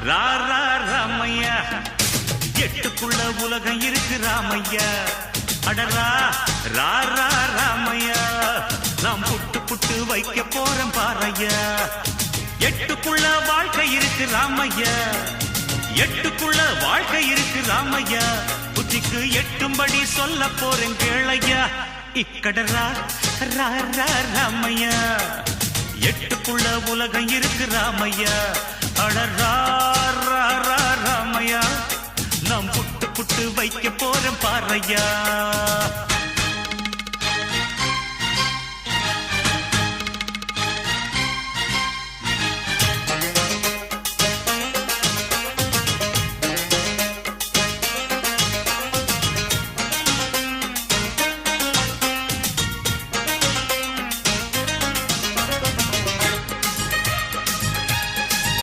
ரா ரா ராமையா எட்டுக்குள்ள உலகம் இருக்கு ராமையா அடரா ரா ரா ராமையா நாம் புட்டு புட்டு வைக்க போறோம் பாறையா எட்டுக்குள்ள வாழ்க்கை இருக்கு ராமையா எட்டுக்குள்ள வாழ்க்கை இருக்கு ராமையா புத்திக்கு எட்டும்படி சொல்ல போறேன் கேளையா இக்கடரா ரா ரா ராமையா எட்டுக்குள்ள உலகம் இருக்கு ராமையா அடரா ரா ரா ராமையா நாம் புட்டு புட்டு வைக்க போறோம் பாறையா